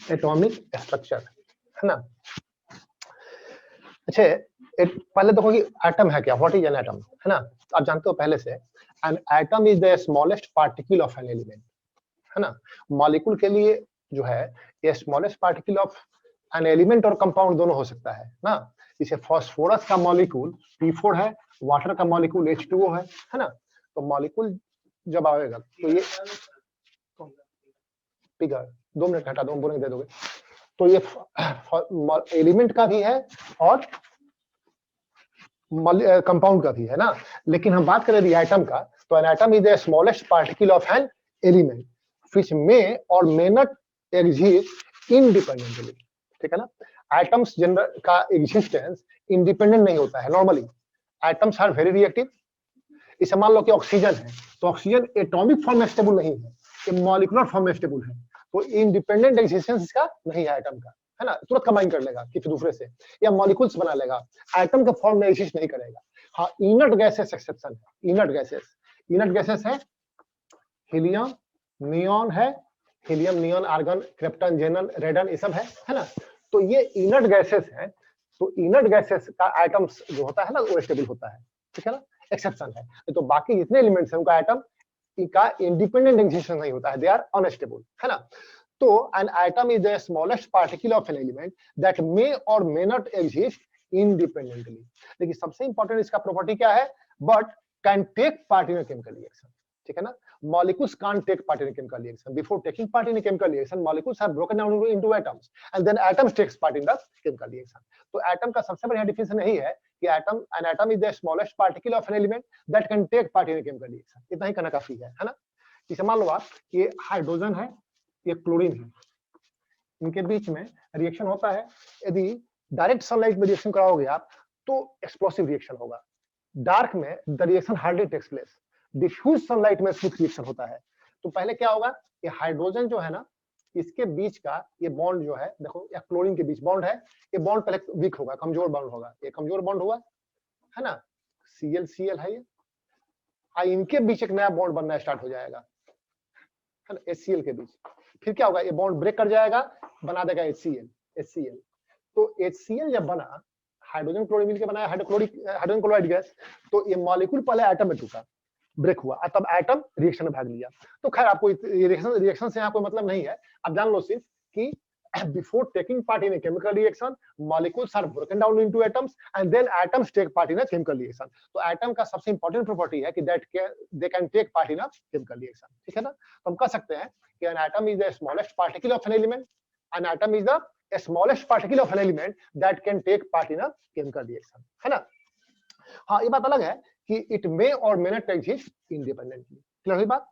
Atomic structure, है ना। अच्छा, पहले देखो कि एटम है क्या, व्हाट इज एन एटम, है ना। आप जानते हो पहले से, N atom is the smallest particle of an element, है ना। मॉलिक्यूल के लिए जो है ये smallest particle of an element और कंपाउंड दोनों हो सकता है ना। जैसे फास्फोरस का मॉलिक्यूल P4 है, वाटर का मॉलिक्यूल H2O है ना। तो मॉलिक्यूल जब आएगा तो ये फिगर 2 मिनट हटा दो, बोलेंगे दे दोगे। तो ये एलिमेंट का भी है और कंपाउंड का भी है ना। लेकिन हम बात करें एटम का, तो an atom is the smallest particle of an element which may और मे नॉट एग्जिस्ट इंडिपेंडेंटली, ठीक है ना। एटम्स जनरल का एग्जिस्टेंस इंडिपेंडेंट नहीं होता है normally. Atoms are very reactive. इसे मान लो कि ऑक्सीजन है, तो ऑक्सीजन एटॉमिक फॉर्म में स्टेबल नहीं है, ये मॉलिक्यूलर फॉर्म में स्टेबल है। तो इंडिपेंडेंट एग्जिस्टेंस इसका नहीं है एटम का, है ना। तुरंत कंबाइन कर लेगा किसी दूसरे से या मॉलिक्यूल्स बना लेगा, एटम के फॉर्म में एग्जिस्ट नहीं करेगा। हाँ, इनर्ट गैसेस एक्सेप्शन है। इनर्ट गैसेस है हीलियम, नियॉन है, हीलियम, नियॉन, आर्गन, क्रिप्टन, जेनन, रेडन, ये सब है ना। तो ये इनर्ट गैसेस है। तो इनर्ट गैसेस का एटम्स जो होता है ना वो स्टेबल होता है, ठीक है ना, एक्सेप्शन है। तो बाकी जितने एलिमेंट्स हैं उनका एटम का इंडिपेंडेंट एग्जिस्टेंस नहीं होता है, दे आर अनस्टेबल, है ना। तो an atom is the smallest particle of an element that may और मे नॉट एग्जिस्ट इंडिपेंडेंटली। लेकिन सबसे इंपॉर्टेंट इसका प्रॉपर्टी क्या है, but can take part in a chemical reaction, ठीक है ना। Molecules can't take part in a chemical reaction. Before taking part in a chemical reaction, molecules are broken down into atoms, and then atoms takes part in the chemical reaction. तो atom का सबसे बढ़िया definition यही है कि an atom is the smallest particle of an element that can take part in a chemical reaction. इतना ही कहना काफी है ना। जैसे मान लो आप, ये हाइड्रोजन है, ये क्लोरीन है, इनके बीच में रिएक्शन होता है। यदि डायरेक्ट सनलाइट में रिएक्शन कराओगे आप तो एक्सप्लोसिव रिएक्शन होगा। डार्क में the reaction hardly takes place, diffuse sunlight में स्मूथ रिएक्शन होता है। तो पहले क्या होगा, ये हाइड्रोजन जो है ना, इसके बीच का ये बॉन्ड जो है, देखो या क्लोरीन के बीच बॉन्ड है, ये बॉन्ड पहले वीक होगा, कमजोर बॉन्ड होगा, ये कमजोर बॉन्ड हुआ, है ना। Cl है ये, इनके बीच एक नया बॉन्ड बनना स्टार्ट हो जाएगा, है ना, HCl के बीच। फिर क्या होगा, ये बॉन्ड ब्रेक कर जाएगा, बना देगा HCl। तो HCl जब बना, हाइड्रोजन क्लोरीन मिलकर बनाया हाइड्रोजन क्लोराइड गैस। तो ये मॉलिक्यूल पहले एटम में टूटा, ब्रेक हुआ, तब एटम रिएक्शन में भाग लिया। तो खैर आपको रिएक्शन से यहाँ कोई मतलब नहीं है। आप जान लो सिर्फ कि before taking part in a chemical reaction, molecules are broken down into atoms and then atoms take part in a chemical reaction. तो एटम का सबसे इंपॉर्टेंट प्रॉपर्टी है कि they can take part in a chemical reaction, ठीक है ना। तो हम कह सकते हैं कि an atom is the smallest particle of an element, an atom is the smallest particle of an element that can take part in a chemical reaction, है ना। हाँ, ये बात अलग है कि इट मे और may not exist independently, clear हुई बात।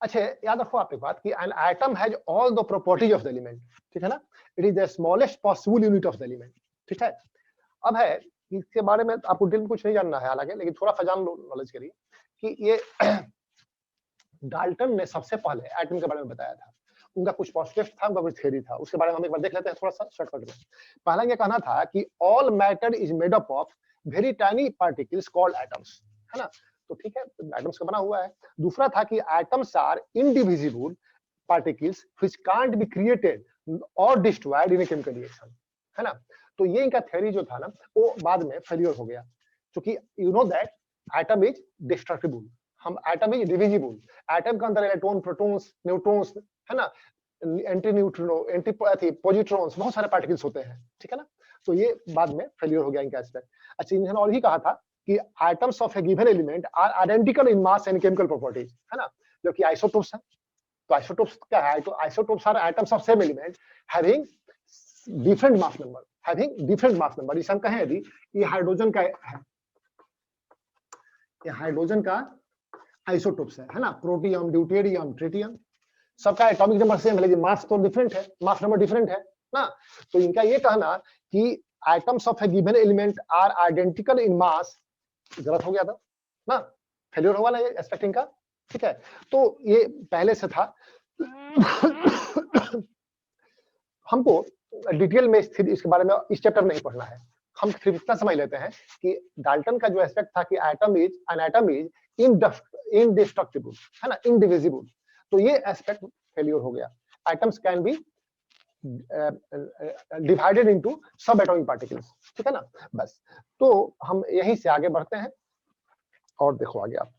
अच्छा, याद रखो आप एक बात कि an atom has all the properties of the element, ठीक है ना। It is the smallest possible unit of the element, ठीक है। अब है इसके बारे में आपको डिटेल में कुछ नहीं जानना है हालांकि, लेकिन थोड़ा सा जान लो नॉलेज के लिए कि ये डाल्टन ने सबसे पहले एटम के बारे में बताया था। उनका कुछ पोस्टुलेट था, उनका कुछ थ्योरी था, उसके बारे में हम एक बार देख लेते हैं थोड़ा सा शॉर्टकट में। पहला ये कहना था कि all matter is made up of very tiny particles called atoms, है ना। तो ठीक है, एटम्स का बना हुआ है। दूसरा था कि atoms are indivisible particles which can't be created और destroyed in a chemical reaction, है ना। तो ये इनका थ्योरी जो था ना वो बाद में फेलियर हो गया, क्योंकि you know that atom is destructible, हम एटम इज डिविजिबल। एटम के अंदर इलेक्ट्रॉन, प्रोटॉन्स, न्यूट्रॉन्स, है ना, एंटी न्यूट्रिनो, एंटी पॉजिट्रॉन्स, बहुत सारे पार्टिकल्स होते हैं, ठीक है ना। तो ये बाद में फेलियर हो गया इनका एस्पेक्ट। अच्छा, इन्होंने और भी कहा था कि atoms of a given element are identical in mass and chemical properties, है ना, जो कि आइसोटोप्स है। तो आइसोटोप्स क्या है, तो isotopes are atoms of same element having different mass number. इसे हम कहें यदि ये हाइड्रोजन का है, ये हाइड्रोजन का आइसोटोप्स है ना, प्रोटियम, ड्यूटेरियम, ट्रिटियम, सबका एटॉमिक नंबर सेम है लेकिन मास तो डिफरेंट है, मास नंबर डिफरेंट है ना। तो इनका ये कहना कि atoms of a given element are identical in mass गलत हो गया था ना, फेलियर हुआ ना ये एस्पेक्टिंग का, ठीक है। तो ये पहले से था। हमको डिटेल में इसके बारे में इस चैप्टर में नहीं पढ़ना है, हम सिर्फ इतना समझ लेते हैं कि डाल्टन का जो एस्पेक्ट था कि एटम इज इंडिस्ट्रक्टिबल, है ना, इनडिविजिबल। तो ये एस्पेक्ट फेलियर हो गया। Atoms can be divided into सब एटॉमिक पार्टिकल्स, ठीक है ना। बस तो हम यहीं से आगे बढ़ते हैं और देखो आगे आप,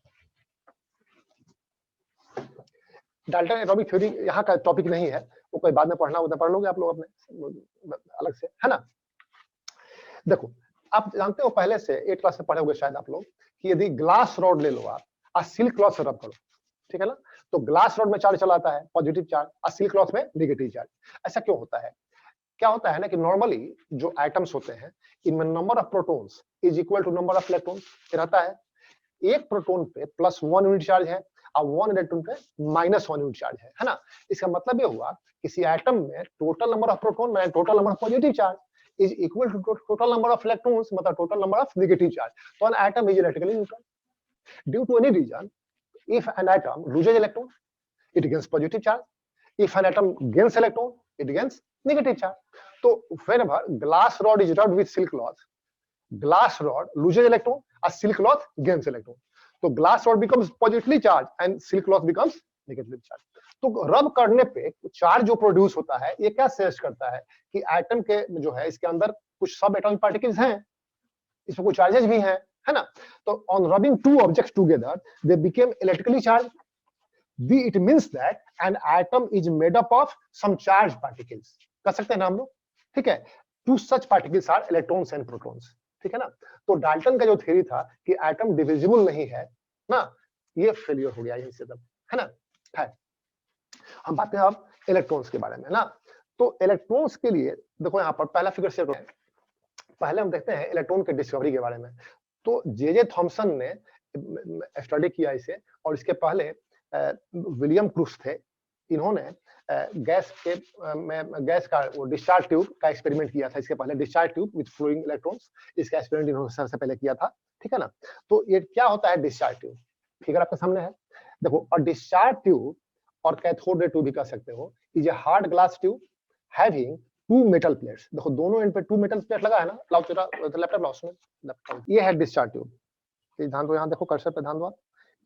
डाल्टन एटॉमिक थ्योरी यहाँ का टॉपिक नहीं है, वो कोई बाद में पढ़ना होता पढ़ लोगे आप लोग अपने अलग से, है ना। देखो आप जानते हो पहले से 8 क्लास से पढ़े होंगे शायद आप लोग कि यदि ग्लास रॉड ले लो आप और सिल्क क्लॉथ से रब करो, ठीक है ना, तो ग्लास रॉड में चार्ज चला आता है पॉजिटिव चार्ज और सिल्क क्लॉथ में नेगेटिव चार्ज। ऐसा क्यों होता है? क्या होता है ना कि नॉर्मली जो एटम्स होते हैं इनमें number of protons is equal to number of electrons रहता है। एक प्रोटॉन पे +1 यूनिट चार्ज है और 1 इलेक्ट्रॉन पे -1 यूनिट चार्ज है ना। इसका मतलब ये हुआ किसी एटम में टोटल नंबर ऑफ प्रोटॉन माने total number of positive charge is equal to total number of electrons मतलब total number of negative charge. तो an atom is electrically neutral due to any reason. If an atom loses electron it gains positive charge. If an atom gains electron, it gains negative charge. So whenever glass rod is rubbed with silk cloth, glass rod loses electron, a silk cloth gains electron. So glass rod becomes positively charged and silk cloth becomes negatively charged. तो रब करने पे charge जो produce होता है ये क्या suggest करता है कि एटम के जो है इसके अंदर कुछ सब एटॉमिक पार्टिकल्स हैं, इसमें कुछ चार्जेस भी हैं, है ना। तो on rubbing two objects together they became electrically charge. It means that an atom is made up of some charged particles. कर सकते हैं ना हम लोग, ठीक है। Two such particles are electrons and protons, ठीक है ना। तो डाल्टन का जो थ्योरी था कि एटम डिविजिबल नहीं है ना, ये फेलियर हो गया यहीं से तब, है ना। है हम बात करें अब इलेक्ट्रॉन्स के बारे में ना। तो इलेक्ट्रॉन्स के लिए देखो यहाँ पर पहला फिगर से पहले हम देखते हैं इलेक्ट्रॉन के डिस्कवरी के बारे में। तो जे थॉमसन ने स्टडी किया इसे और इसके पहले विलियम क्रूस थे, इन्होंने गैस का वो डिस्चार्ज ट्यूब का एक्सपेरिमेंट किया था। इसके पहले discharge tube with flowing electrons, इसका एक्सपेरिमेंट इन्होंने सबसे पहले किया था, ठीक है ना। तो ये क्या होता है डिस्चार्ज ट्यूब, फिगर आपके सामने है देखो। और डिस्चार्ज ट्यूब और कैथोड रे ट्यूब भी कह सकते हो is a hard glass tube having 2 metal plates. देखो दोनों एंड पे 2 मेटल प्लेट लगा है ना, लाओ तेरा लैपटॉप लाओ उसमें, ये है डिस्चार्ज ट्यूब। ध्यान दो, यहाँ देखो कर्सर पे ध्यान दो आप,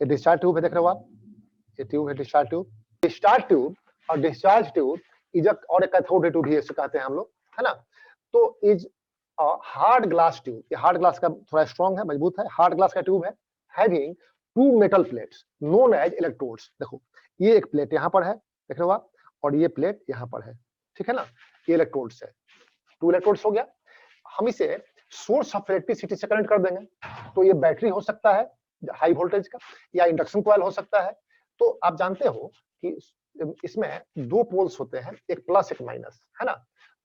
ये डिस्चार्ज ट्यूब है, देख रहे हो आप, ये ट्यूब है डिस्चार्ज ट्यूब। डिस्चार्ज ट्यूब और डिस्चार्ज ट्यूब इज और एक कैथोड रे ट्यूब भी ऐसे कहते हैं हम लोग, है ना। तो इज हार्ड ग्लास ट्यूब, ये हार्ड ग्लास का थोड़ा स्ट्रांग है, मजबूत है, हार्ड ग्लास का ट्यूब है having 2 metal plates known as electrodes. देखो ये एक प्लेट यहाँ पर है, देख रहे हो आप, और ये प्लेट यहाँ पर है, ठीक है ना, ये इलेक्ट्रोड्स है, 2 इलेक्ट्रोड्स हो गया। हम इसे सोर्स ऑफ इलेक्ट्रिसिटी से कनेक्ट कर देंगे, तो ये बैटरी हो सकता है हाई वोल्टेज का या इंडक्शन कॉइल हो सकता है। तो आप जानते हो कि इसमें 2 पोल्स होते हैं, एक प्लस एक माइनस, है ना।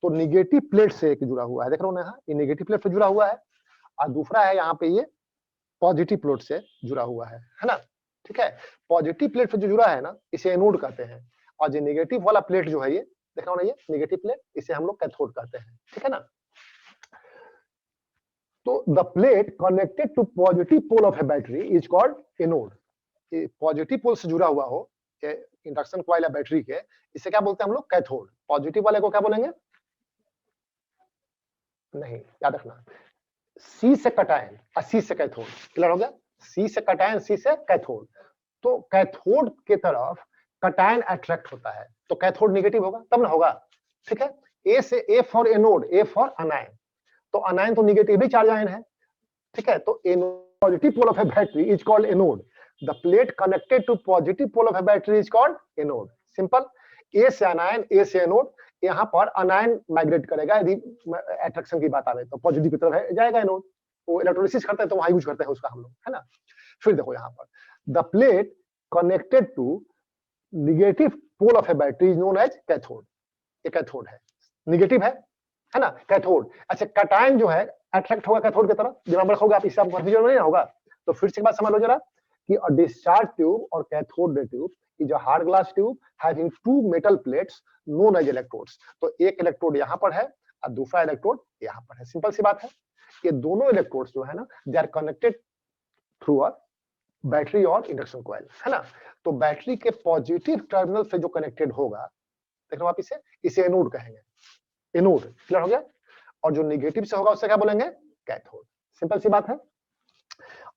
तो निगेटिव प्लेट से एक जुड़ा हुआ है, देख रहे हो ना, ये निगेटिव प्लेट से जुड़ा हुआ है और दूसरा है यहाँ पे ये पॉजिटिव प्लेट से जुड़ा हुआ है ना, ठीक है। पॉजिटिव प्लेट से जो जुड़ा है ना इसे एनोड कहते हैं, और जो नेगेटिव वाला प्लेट जो है ये देख रहे हो ना, ये नेगेटिव प्लेट, इसे हम लोग कैथोड कहते हैं, ठीक है ना। तो the plate connected to positive pole of a battery is called anode. Positive pole से जुड़ा हुआ हो इंडक्शन कॉइल या बैटरी के, इसे क्या बोलते हैं हम लोग, कैथोड। पॉजिटिव वाले को क्या बोलेंगे, नहीं याद रखना, सी से कटायन और सी से कैथोड, क्लियर हो गया। सी से कटायन, सी से कैथोड। तो कैथोड के तरफ कटायन अट्रैक्ट होता है, तो कैथोड नेगेटिव होगा तब ना होगा, ठीक है। ए से A for anode, A for अनायन, तो अनायन तो नेगेटिवली चार्ज आयन है, ठीक है। तो positive pole of a battery is called anode. The plate connected to positive pole of a battery is called anode. Simple. A से अनायन, A से anode, यहाँ पर अनायन माइग्रेट करेगा यदि अट्रैक्शन की बात आवे तो पॉजिटिव की तरफ जाएगा एनोड। वो इलेक्ट्रोलिसिस करते हैं तो वहां यूज करते हैं उसका हम लोग, है ना। फिर देखो यहाँ पर the plate connected to negative pole of a battery is known as cathode. ये कैथोड है, नेगेटिव है ना, कैथोड। अच्छा कटायन जो है अट्रैक्ट होगा कैथोड की तरफ, दिमाग रखोगे आप, इससे आपको कंफ्यूजन नहीं होगा। तो फिर से बात समझ लो जरा कि a discharge tube or cathode ray tube is a hard glass tube having 2 metal plates known as electrodes. तो एक इलेक्ट्रोड यहाँ पर है और दूसरा इलेक्ट्रोड यहाँ पर है, सिंपल सी बात है। ये दोनों इलेक्ट्रोड्स जो है ना they are connected through a battery और इंडक्शन कॉइल, है ना। तो बैटरी के पॉजिटिव टर्मिनल से जो कनेक्टेड होगा, देख रहे हो आप, इसे एनोड कहेंगे, एनोड, क्लियर हो गया। और जो नेगेटिव से होगा उससे क्या बोलेंगे, कैथोड, सिंपल सी बात है।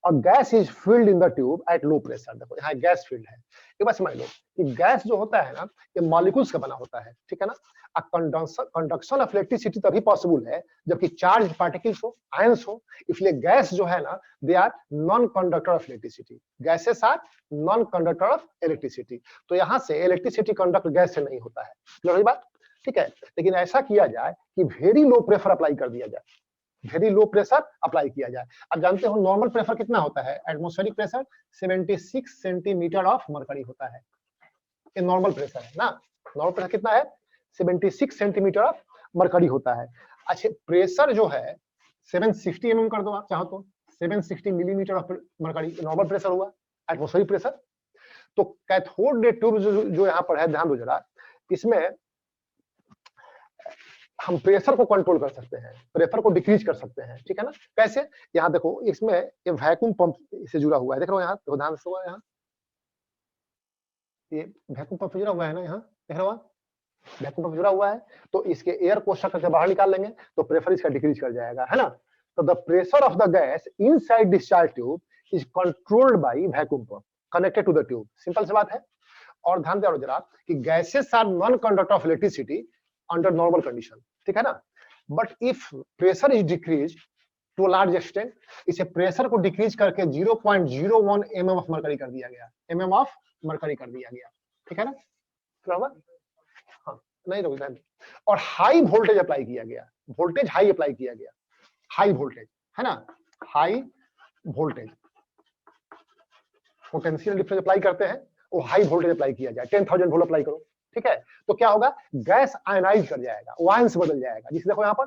और gas is filled in the tube at low pressure. देखो यहाँ गैस फील्ड है, एक बात समझ लो कि गैस जो होता है ना ये मॉलिक्यूल्स का बना होता है, ठीक है ना। कंडक्शन ऑफ इलेक्ट्रिसिटी तभी पॉसिबल है जबकि चार्ज पार्टिकल्स हो, आयंस हो। इसलिए गैस जो है ना they are non conductor of electricity, gases are non conductor of electricity. तो यहाँ से इलेक्ट्रिसिटी कंडक्ट गैस से नहीं होता है, क्लियर बात, ठीक है। लेकिन ऐसा किया जाए कि वेरी लो प्रेशर अप्लाई कर दिया जाए, वेरी लो प्रेशर अप्लाई किया जाए। अब जानते हो नॉर्मल प्रेशर कितना होता है, atmospheric pressure 76 centimetre of mercury होता है, ये नॉर्मल प्रेशर है ना। नॉर्मल प्रेशर कितना है, 76 सेंटीमीटर ऑफ मरकरी होता है। अच्छा प्रेशर जो है 760 mm कर दो आप चाहो तो, 760 millimetre of mercury normal pressure हुआ, एटमॉस्फेरिक प्रेशर। तो कैथोड रे ट्यूब जो यहाँ पर है, ध्यान दो जरा, इसमें हम प्रेशर को कंट्रोल कर सकते हैं, प्रेशर को डिक्रीज कर सकते हैं, ठीक है ना। कैसे, यहाँ देखो इसमें ये वैक्यूम पंप से जुड़ा हुआ है, देख रहे हो यहाँ, तो ध्यान से हुआ है यहाँ, ये वैक्यूम पंप जुड़ा हुआ है ना, यहाँ देख रहे हो आप, वैक्यूम पंप जुड़ा हुआ है। तो इसके एयर को शक करके बाहर निकाल लेंगे तो प्रेशर इसका डिक्रीज कर जाएगा, है ना। तो the pressure of the gas inside discharge tube is controlled by vacuum pump connected to the tube, simple सी बात है। और ध्यान दो जरा कि gases are non conductor of electricity under normal condition, ठीक है ना। But if pressure is decrease to large extent, इसे प्रेशर को डिक्रीज करके 0.01 mm ऑफ मरकरी कर दिया गया, mm ऑफ मरकरी कर दिया गया, ठीक है ना। हाँ नहीं रोक, और हाई वोल्टेज अप्लाई किया गया, वोल्टेज हाई अप्लाई किया गया, हाई वोल्टेज है ना, high voltage potential difference apply करते हैं, वो हाई वोल्टेज अप्लाई किया जाए, 10,000 वोल्ट अप्लाई करो, ठीक है। तो क्या होगा, गैस आयनाइज कर जाएगा, आयंस बदल जाएगा। जिसे देखो यहाँ पर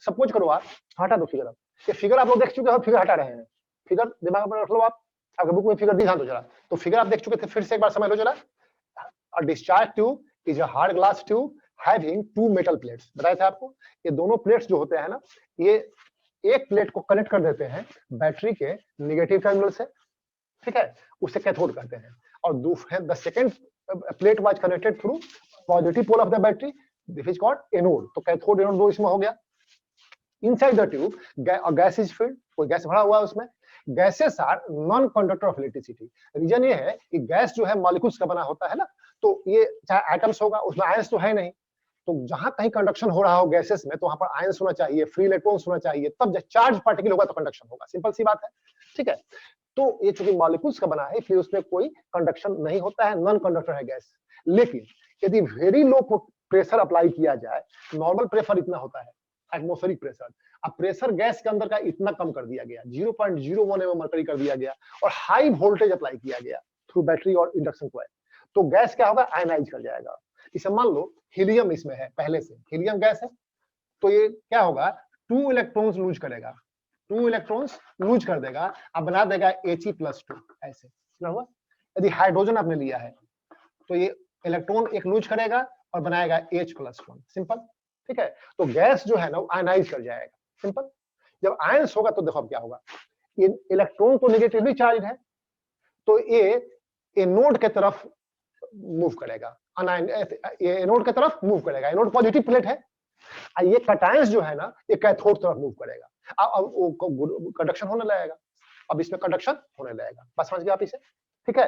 सपोज करो आप, हटा दो फिगर, ये फिगर आप लोग देख चुके हो, फिगर हटा रहे हैं, फिगर दिमाग में रख लो आप, आपके बुक में फिगर ध्यान दो जरा। तो फिगर आप देख चुके थे, फिर से एक बार समझ लो जरा। A discharge tube is a hard glass tube having 2 metal plates, बताया था आपको। ये दोनों प्लेट्स जो होते हैं ना, ये एक प्लेट को कनेक्ट कर देते हैं बैटरी के नेगेटिव टर्मिनल से, ठीक है, उसे कैथोड कहते हैं। और the second plate was connected through positive pole of the battery, this is called anode. तो कैथोड एनोड दो इसमें हो गया। Inside the tube gas is filled, कोई गैस भरा हुआ है उसमें। Gases are non conductor of electricity. Reason ये है कि गैस जो है मॉलिक्यूल्स का बना होता है ना, तो ये चाहे एटम्स होगा, उसमें आयंस तो है नहीं। तो जहां कहीं कंडक्शन हो रहा हो गैसेस में, तो वहां पर आयंस होना चाहिए, फ्री इलेक्ट्रॉन्स होना चाहिए, तब जब चार्ज पार्टिकल होगा तो कंडक्शन होगा, सिंपल सी बात है, ठीक है। तो ये चूंकि मॉलिक्यूल्स का बना है इसलिए उसमें कोई कंडक्शन नहीं होता है, नॉन कंडक्टर है गैस। लेकिन यदि वेरी लो प्रेशर अप्लाई किया जाए, नॉर्मल प्रेशर इतना होता है एटमॉस्फेरिक प्रेशर, अब प्रेशर गैस के अंदर का इतना कम कर दिया गया, 0.01 mm मरकरी कर दिया गया, और हाई वोल्टेज अप्लाई किया गया थ्रू बैटरी और इंडक्शन कॉइल, तो गैस क्या होगा, आयनाइज कर जाएगा। इसे मान लो हीलियम इसमें है, पहले से हीलियम गैस है, तो ये क्या होगा, 2 इलेक्ट्रॉन्स लूज करेगा, 2 इलेक्ट्रॉन्स लूज कर देगा, अब बना देगा He+2 ऐसे, समझा हुआ। यदि हाइड्रोजन आपने लिया है तो ये इलेक्ट्रॉन एक लूज करेगा और बनाएगा H+1, सिंपल, ठीक है। तो गैस जो है ना आयनाइज कर जाएगा, सिंपल। जब आयंस होगा तो देखो अब क्या होगा, ये इलेक्ट्रॉन तो नेगेटिवली चार्ज है, तो ये एनोड के तरफ मूव करेगा, ये एनोड के तरफ मूव करेगा, एनोड पॉजिटिव प्लेट है, ये कैटायंस जो है ना ये कैथोड तरफ मूव करेगा, अब वो कंडक्शन होने लगेगा, अब इसमें कंडक्शन होने लगेगा, बस समझ गए आप इसे, ठीक है।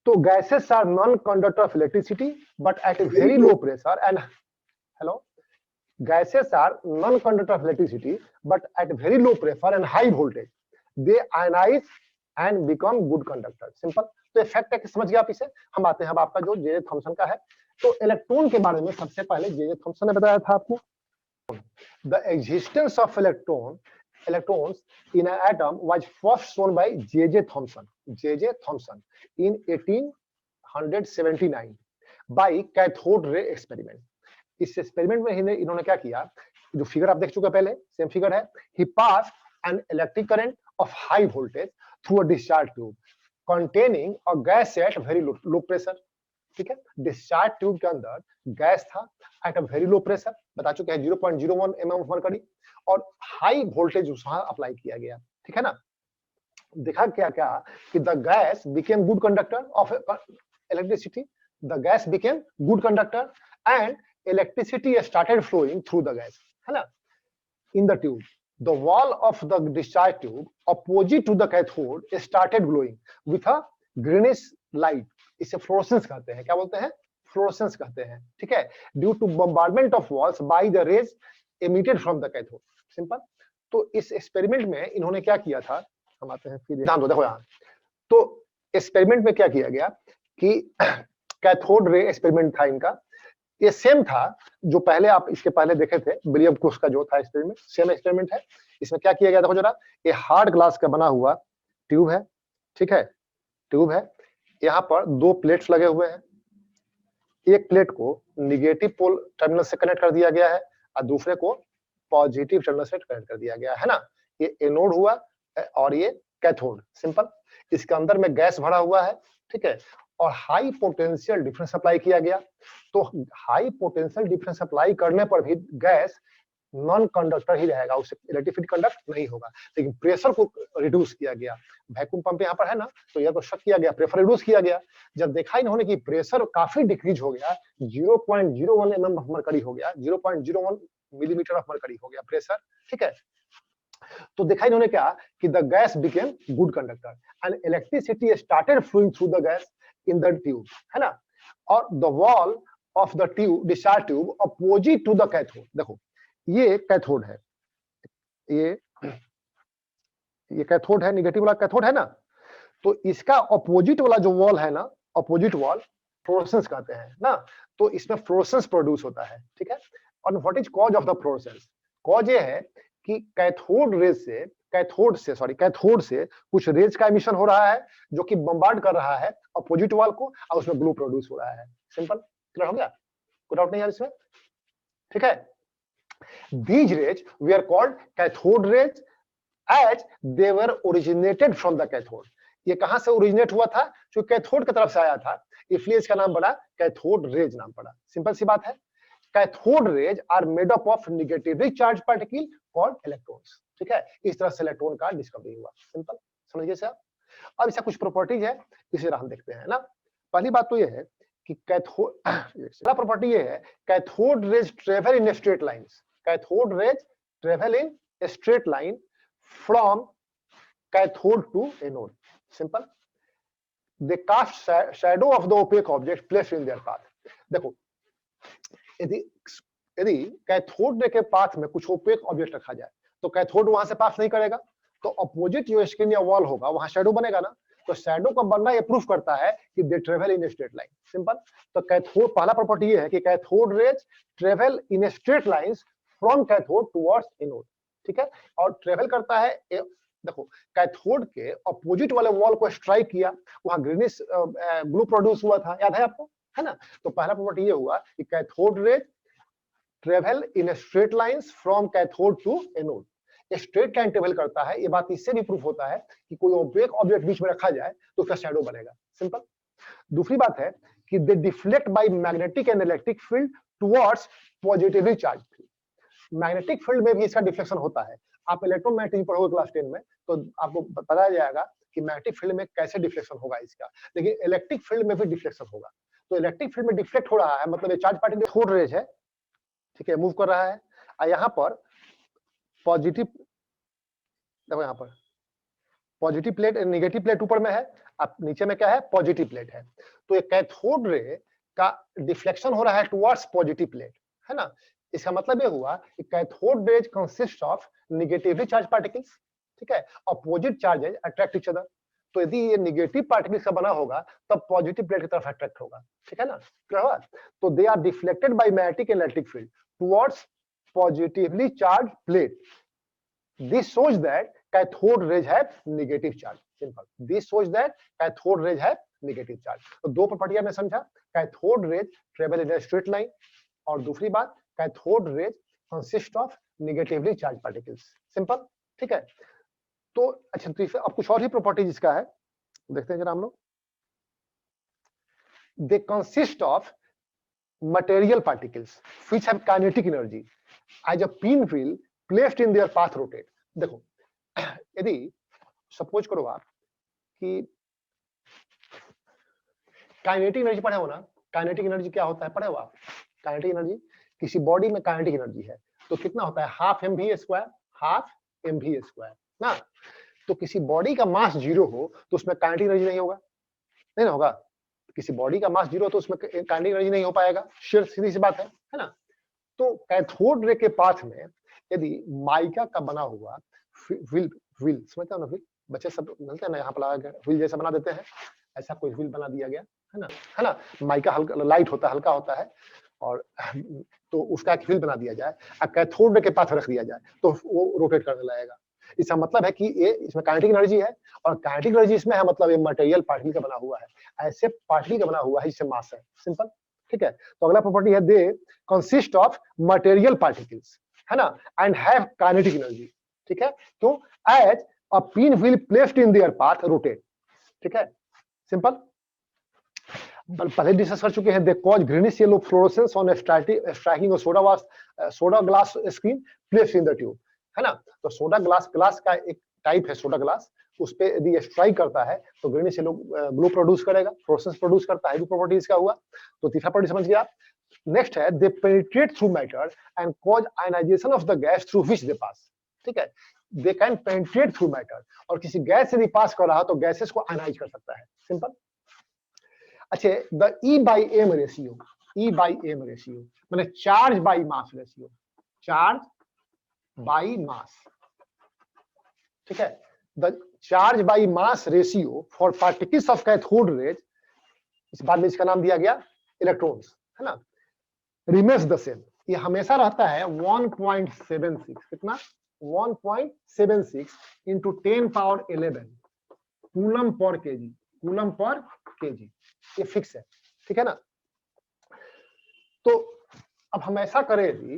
तो gases are non conductor of electricity but at a very low pressure and, hello, gases are non-conductor of electricity but at very low pressure and high voltage they ionize and become good conductor, simple। तो effect है कि समझ गए आप इसे। हम आते हैं अब आपका जो जे थॉमसन का है, तो इलेक्ट्रॉन के बारे में सबसे पहले जे थॉमसन ने बताया था आपको, the existence of electrons in an atom was first shown by J.J. Thomson in 1879 by cathode ray experiment। इस एक्सपेरिमेंट में इन्होंने क्या किया, जो फिगर आप देख चुके पहले, सेम फिगर है, he passed an electric current of high voltage through a discharge tube containing a gas at very low pressure, ठीक है। डिस्चार्ज ट्यूब के अंदर गैस था at a very low pressure, बता चुके हैं 0.01 mm ऑफ मरकरी, और हाई वोल्टेज वहां अप्लाई किया गया, ठीक है ना। देखा क्या क्या कि the gas became good conductor of electricity, the gas became good conductor and electricity started flowing through the gas, है ना, in the tube। the wall of the discharge tube opposite to the cathode started glowing with a greenish light. इसे fluorescence कहते हैं, क्या बोलते हैं? Fluorescence कहते हैं, ठीक है, due to bombardment of walls by the rays emitted from the cathode. Simple. तो इस एक्सपेरिमेंट में इन्होंने क्या किया था, हम आते हैं फिर ध्यान दो, देखो यहाँ। तो एक्सपेरिमेंट में क्या किया गया कि कैथोड रे एक्सपेरिमेंट था इनका, ये सेम था जो पहले आप इसके पहले देखे थे, विलियम कुश का जो था एक्सपेरिमेंट, सेम एक्सपेरिमेंट है। इसमें क्या किया गया, देखो जरा, ये हार्ड ग्लास का बना हुआ ट्यूब है, ठीक है, ट्यूब है, यहाँ पर दो प्लेट्स लगे हुए हैं, एक प्लेट को निगेटिव पोल टर्मिनल से कनेक्ट कर दिया गया है और दूसरे को पॉजिटिव टर्मिनल से कनेक्ट कर दिया गया है ना। ये एनोड हुआ और ये कैथोड। सिंपल। इसके अंदर में गैस भरा हुआ है, ठीक है, और हाई पोटेंशियल डिफरेंस सप्लाई किया गया। तो हाई पोटेंशियल डिफरेंस सप्लाई करने पर भी गैस नॉन कंडक्टर ही रहेगा, उससे इलेक्ट्रिसिटी कंडक्ट नहीं होगा, लेकिन प्रेशर को रिड्यूस किया गया। वैक्यूम पंप यहाँ पर है ना, तो यह तो शक किया गया, प्रेशर रिड्यूस किया गया। जब देखा इन्होंने कि प्रेशर काफी डिक्रीज हो गया, 0.01 mm ऑफ मरकरी हो गया, 0.01 मिलीमीटर ऑफ मरकरी हो गया प्रेशर, ठीक है, तो देखा इन्होंने क्या कि the gas became good conductor and electricity started flowing through the gas in the tube, है ना। और the wall of the tube, discharge tube opposite to the cathode, देखो ये कैथोड है, ये कैथोड है, निगेटिव वाला कैथोड है ना, तो इसका अपोजिट वाला जो वॉल है ना, अपोजिट वॉल फ्लोरोसेंस कहते हैं ना, तो इसमें फ्लोरोसेंस प्रोड्यूस होता है, ठीक है। और what is cause of the fluorescence? Cause ये है कि कैथोड से कुछ रेज का एमिशन हो रहा है जो कि बम्बार्ड कर रहा है अपोजिट वॉल को, और उसमें ग्लो प्रोड्यूस हो रहा है। सिंपल, क्लियर हो गया? कोई डाउट नहीं है इसमें, ठीक है। These rays were called cathode rays as they were originated from the cathode. ये कहां से ओरिजिनेट हुआ था? जो कैथोड की तरफ से आया था, इसलिए इसका नाम पड़ा कैथोड रेज, नाम पड़ा। सिंपल सी बात है। Cathode rays are made up of negatively charge particle called electrons, ठीक है। इस तरह से इलेक्ट्रॉन का डिस्कवरी हुआ। सिंपल, समझिए सर। अब इसका कुछ प्रॉपर्टीज है, इसे हम देखते हैं ना। पहली बात तो ये है कि कैथोड, पहला प्रॉपर्टी ये है, cathode rays travel in straight lines. Cathode rays travel in a straight line from cathode to anode. Simple. They cast shadow of the opaque object placed in their path. देखो, यदि cathode ray के path में कुछ opaque object रखा जाए तो cathode वहां से पास नहीं करेगा, तो अपोजिट जो स्क्रीन या वॉल होगा वहां शैडो बनेगा ना, तो शैडो का बनना ये प्रूफ करता है कि दे travel in straight line. Simple. तो कैथोड, पहला प्रॉपर्टी ये है कि cathode rays travel in straight lines from cathode towards anode, ठीक है, और ट्रेवल करता है। देखो, कैथोड के अपोजिट वाले वॉल को स्ट्राइक किया, वहां ग्रीनिश ग्लू प्रोड्यूस हुआ था, याद है आपको, है ना। तो पहला प्रॉपर्टी ये हुआ कि cathode rays travel in straight lines from cathode to anode, straight line travel करता है। ये बात इससे भी प्रूफ होता है कि कोई ओपेक ऑब्जेक्ट बीच में रखा जाए तो उसका शैडो बनेगा। सिंपल। दूसरी बात है कि they deflect by magnetic and electric field towards positively charge field. Magnetic field में भी इसका डिफ्लेक्शन होता है। आप इलेक्ट्रोमैग्नेटिज्म पढ़ोगे क्लास 10 में, तो आपको बताया जाएगा कि मैग्नेटिक फील्ड में कैसे डिफ्लेक्शन होगा इसका, लेकिन इलेक्ट्रिक फील्ड में भी डिफ्लेक्शन होगा। तो इलेक्ट्रिक फील्ड में डिफ्लेक्ट हो रहा है, मतलब ये चार्ज पार्टिकल कैथोड रेज है, ठीक है, मूव कर रहा है, और यहाँ पर पॉजिटिव, देखो यहाँ पर पॉजिटिव प्लेट, नेगेटिव प्लेट ऊपर में है, अब नीचे में क्या है, पॉजिटिव प्लेट है। तो ये कैथोड रे का डिफ्लेक्शन हो रहा है टुवर्ड्स पॉजिटिव प्लेट, है ना। इसका मतलब ये हुआ कि cathode rays consist of negatively charge particles, ठीक है, opposite charges attract each other. तो यदि ये नेगेटिव पार्टिकल्स का बना होगा तब पॉजिटिव प्लेट की तरफ अट्रैक्ट होगा, ठीक है ना, क्या हुआ। तो they are deflected by magnetic and electric field towards positively charge plate. This shows that cathode rays have negative charge. Simple, this shows that cathode rays have negative charge. तो दो प्रॉपर्टियां मैं समझा, cathode rays travel in a straight line, और दूसरी बात cathode rays consist of negatively charge particles. Simple, ठीक है। तो अच्छा, तो अब कुछ और ही प्रॉपर्टीज इसका है, देखते हैं जरा हम लोग। They consist of material particles which have kinetic energy as a pin wheel placed in their path rotate. देखो, यदि सपोज करो आप कि काइनेटिक एनर्जी पढ़े हो ना, काइनेटिक एनर्जी क्या होता है पढ़े हो आप? काइनेटिक एनर्जी, किसी बॉडी में काइनेटिक एनर्जी है तो कितना होता है, half mv square, half mv² ना। तो किसी बॉडी का मास 0 हो तो उसमें काइनेटिक एनर्जी नहीं होगा, नहीं ना होगा। किसी बॉडी का मास 0 हो तो उसमें काइनेटिक एनर्जी नहीं हो पाएगा, सीधी सी बात है ना। तो कैथोड रे के पाथ में यदि माइका का बना हुआ व्हील व्हील समझते हो ना, व्हील बच्चे सब मिलते हैं ना, यहाँ पर लगा व्हील जैसा बना देते हैं, ऐसा कोई व्हील बना दिया गया है ना। माइका हल्का लाइट होता है, हल्का होता है, और तो उसका एक व्हील बना दिया जाए और कैथोड रे के पाथ रख दिया जाए तो वो रोटेट करने लगेगा। इसका मतलब है कि ये इसमें काइनेटिक एनर्जी है, और काइनेटिक एनर्जी इसमें है, मतलब ये मटेरियल पार्टिकल का बना हुआ है, ऐसे पार्टिकल का बना हुआ है जिससे मास है, सिंपल। ठीक है, तो अगला प्रॉपर्टी है they consist of material particles, है ना, एंड हैव काइनेटिक एनर्जी। ठीक है, क्यों? As a pin wheel placed in their path rotate. ठीक है, सिंपल। पहले डिस्कस कर चुके हैं, they cause greenish yellow fluorescence on striking of soda glass screen placed in the tube, है ना। तो सोडा ग्लास का एक टाइप है सोडा ग्लास, उस पे यदि स्ट्राइक करता है तो ग्रीनिश येलो ग्लो प्रोड्यूस करेगा, फ्लोरोसेंस प्रोड्यूस करता है, भी प्रॉपर्टी इसका हुआ। तो तीसरा प्रॉपर्टी समझ गया आप। नेक्स्ट है they penetrate through matter and cause ionization of the gas through which they pass. ठीक है, they can penetrate through matter, और किसी गैस से भी पास कर रहा तो गैसेस को आयनाइज कर सकता है, सिंपल। अच्छा, the E/m ratio, E/m ratio माने charge by mass ratio, charge by mass. ठीक है, the charge by mass ratio for particles of cathode rays, इस बाद में इसका नाम दिया गया इलेक्ट्रॉन्स, है ना, रिमेन्स द सेम, ये हमेशा रहता है 1.76, कितना 1.76 into 10 power 11 coulomb per KG, coulomb per KG, ये फिक्स है। ठीक है ना। तो अब हम ऐसा करें भी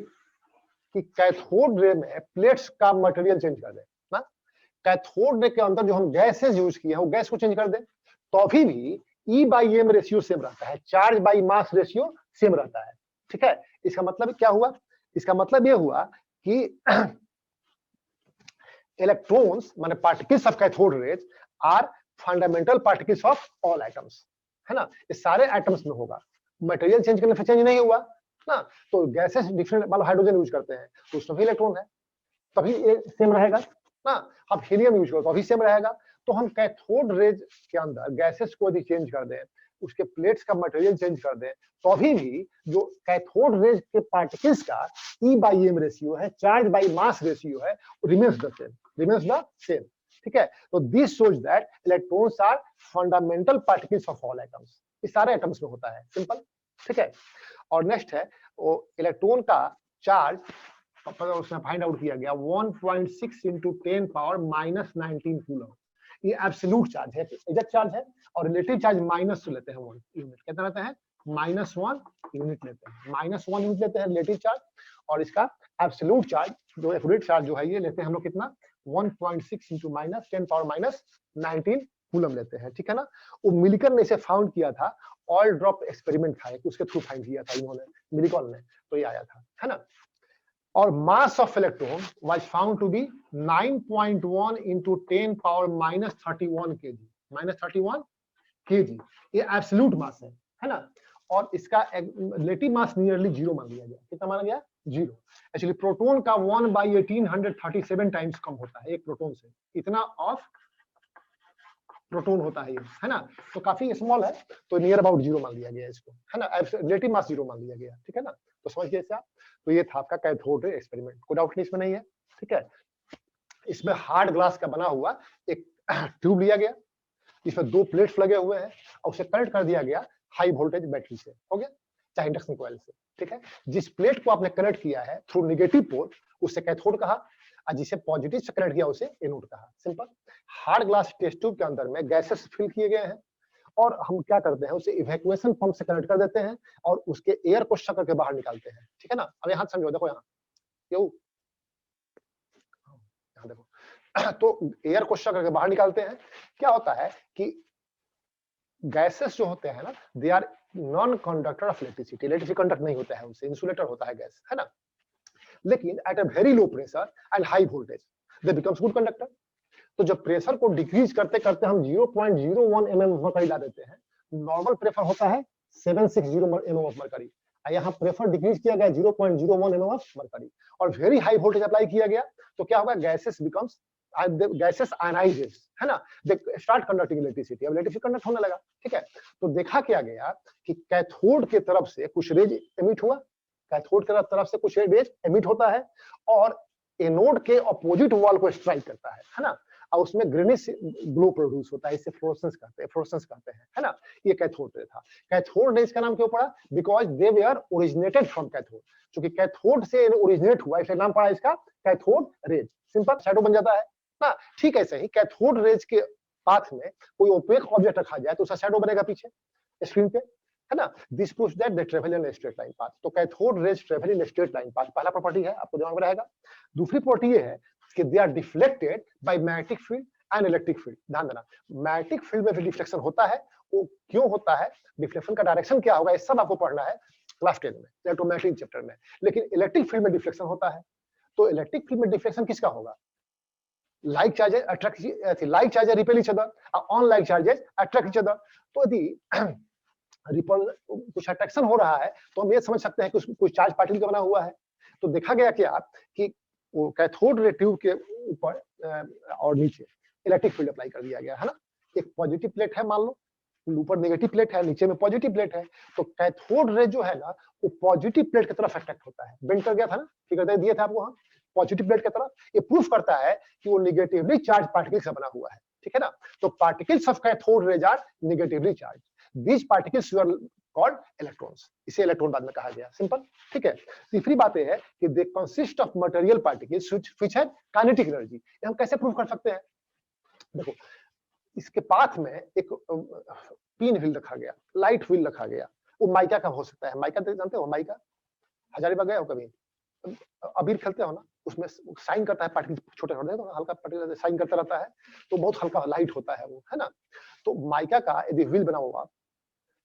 कि कैथोड रे में प्लेट्स का मटेरियल चेंज कर दें ना, कैथोड रे के अंदर जो हम गैसेस यूज किए हैं वो गैस को चेंज कर दें, तो अभी भी E/m रेशियो सेम रहता है, charge by mass ratio same रहता है। ठीक है, इसका मतलब क्या हुआ? इसका मतलब ये हुआ कि इलेक्ट्रॉन्स माने particles of cathode rays are fundamental particles of all atoms, है ना, ये सारे एटम्स में होगा, मटेरियल चेंज करने से चेंज नहीं हुआ ना। तो गैसेस डिफरेंट, मान लो हाइड्रोजन यूज करते हैं तो उसमें भी इलेक्ट्रॉन है, तभी ये सेम रहेगा ना। अब हीलियम यूज करो तो अभी सेम रहेगा। तो हम कैथोड रेज के अंदर गैसेस को यदि चेंज कर दें, उसके प्लेट्स का मटेरियल चेंज कर दें, तो अभी भी जो कैथोड रेज के पार्टिकल्स का E/m रेशियो है, चार्ज बाई मास रेशियो है, remains the same, remains the same. ठीक है, तो this shows that electrons are fundamental particles of all atoms, ये सारे एटम्स में होता है, सिंपल। ठीक है, और नेक्स्ट है वो इलेक्ट्रॉन का चार्ज, उसमें फाइंड आउट किया गया 1.6 इंटू 10 पावर -19 कूलम, ये एब्सोल्यूट चार्ज है, एग्जैक्ट चार्ज है, और रिलेटिव चार्ज माइनस लेते हैं 1 यूनिट, कितना रहता है -1 यूनिट लेते हैं, -1 यूनिट लेते हैं रिलेटिव चार्ज, और इसका एब्सोल्यूट चार्ज जो एक्यूरेट चार्ज जो है ये लेते हैं हम लोग कितना 1.6 इंटू -10 पावर -19 कूलम लेते हैं। ठीक है ना। वो मिलिकन ने इसे फाउंड किया था, ऑयल ड्रॉप एक्सपेरिमेंट था, उसके थ्रू फाइंड किया था इन्होंने, मिलिकन ने, तो ये आया था, है ना। और mass of electron was found to be 9.1 into 10 power -31 KG, -31 KG, ये एब्सोल्यूट मास है ना। और इसका रिलेटिव मास नियरली 0 मान लिया गया, कितना माना गया 0। एक्चुअली प्रोटॉन का 1/1837 टाइम्स कम होता है एक प्रोटॉन से, इतना ऑफ प्रोटॉन होता है ये, है ना, तो काफी स्मॉल है, तो नियर अबाउट 0 मान लिया गया इसको, है ना, रिलेटिव मास 0 मान लिया गया। ठीक है ना, तो समझ गए आप। तो ये था आपका कैथोड रे एक्सपेरिमेंट, कोई डाउट नहीं इसमें नहीं है। ठीक है, इसमें हार्ड ग्लास का बना हुआ एक ट्यूब लिया गया, इसमें 2 प्लेट्स लगे हुए हैं, और उसे कनेक्ट कर दिया गया हाई वोल्टेज बैटरी से, हो गया, चाहे इंडक्शन कॉइल से। ठीक है, जिस प्लेट को आपने कनेक्ट किया है थ्रू नेगेटिव पोल उसे कैथोड कहा, और जिसे पॉजिटिव से कनेक्ट किया उसे एनोड कहा, simple. Hard glass test tube के अंदर में गैसेस फिल किए गए हैं, और हम क्या करते हैं उसे इवैक्यूएशन पंप से कनेक्ट कर देते हैं, और उसके एयर को शक करके बाहर निकालते हैं। ठीक है ना, अब यहाँ समझो, देखो यहाँ देखो तो एयर को शक करके बाहर निकालते हैं। क्या होता है कि गैसेस जो होते हैं ना, they are non conductor of electricity, electricity conduct नहीं होता है उनसे, इंसुलेटर होता है गैस, है ना। लेकिन at a very low pressure and high voltage they becomes good conductor. तो जब प्रेशर को डिक्रीज करते करते हम 0.01 mm ऑफ मरकरी ला देते हैं, नॉर्मल प्रेशर होता है 760 mm ऑफ मरकरी, यहाँ प्रेफर डिक्रीज किया गया 0.01 mm ऑफ मरकरी और वेरी हाई वोल्टेज अप्लाई किया गया तो क्या होगा, गैसेस बिकम्स गैसेस आयनाइजेस, है ना, दे स्टार्ट कंडक्टिंग इलेक्ट्रिसिटी, अब इलेक्ट्रिसिटी कंडक्ट होने लगा। ठीक है, तो देखा क्या गया कि कैथोड के तरफ से कुछ रेज एमिट हुआ, कैथोड के तरफ से कुछ रेज एमिट होता है और एनोड के अपोजिट वॉल को स्ट्राइक करता है ना, और उसमें ग्रीनिश ग्लो प्रोड्यूस होता है, इसे फ्लोरेसेंस कहते हैं, है ना। ये कैथोड रे था। कैथोड रेज का नाम क्यों पड़ा, because they were originated from cathode, क्योंकि कैथोड से ओरिजिनेट हुआ इसलिए नाम पड़ा इसका कैथोड रेज। सिंपल, शैडो बन जाता है ना। ठीक ऐसे ही कैथोड रेज के पाथ में कोई ओपेक ऑब्जेक्ट रखा जाए तो उसका शैडो बनेगा पीछे स्क्रीन पे, है ना। This proves that they travel in straight line path. तो cathode rays travel in straight line path, पहला प्रॉपर्टी है, आपको दिमाग में रहेगा। दूसरी प्रॉपर्टी ये है कि they are deflected by magnetic field and electric field. ध्यान देना, मैग्नेटिक फील्ड में भी डिफ्लेक्शन होता है, वो क्यों होता है, डिफ्लेक्शन का डायरेक्शन क्या होगा, ये सब आपको पढ़ना है क्लास 10 में, इलेक्ट्रोमैग्नेटिक चैप्टर में। लेकिन इलेक्ट्रिक फील्ड में डिफ्लेक्शन होता है, तो इलेक्ट्रिक फील्ड में डिफ्लेक्शन किसका होगा, like charges attract like charges repel each other, unlike charges attract each other। तो यदि रिपल कुछ अट्रैक्शन हो रहा है तो हम ये समझ सकते हैं कि कुछ चार्ज पार्टिकल का बना हुआ है। तो देखा गया क्या कि वो कैथोड रे ट्यूब के ऊपर और नीचे इलेक्ट्रिक फील्ड अप्लाई कर दिया गया, है ना। एक पॉजिटिव प्लेट है मान लो, ऊपर नेगेटिव प्लेट है, नीचे में पॉजिटिव प्लेट है, तो कैथोड रे जो है ना वो पॉजिटिव प्लेट की तरफ अट्रैक्ट होता है, बेंड कर गया था ना, ठीक है, दिए थे आपको, हाँ, पॉजिटिव प्लेट की तरफ। ये प्रूफ करता है कि वो नेगेटिवली चार्ज पार्टिकल से बना हुआ है, ठीक है ना। तो particles of cathode rays are negatively charge, these particles are called electrons, इसे इलेक्ट्रॉन बाद में कहा गया। सिंपल, ठीक है। तीसरी बात है कि दे consist of material particles which have kinetic energy. हम कैसे प्रूफ कर सकते हैं, देखो इसके पाथ में एक पिन व्हील रखा गया, लाइट व्हील रखा गया, वो माइका का हो सकता है। माइका जानते हो, माइका हजारीबाग गए हो कभी, अबीर खेलते हो ना, उसमें साइन करता है पार्टिकल, छोटे छोटे तो हल्का पार्टिकल साइन करता रहता है, तो बहुत हल्का लाइट होता है वो, है ना। तो माइका का यदि व्हील बना हुआ,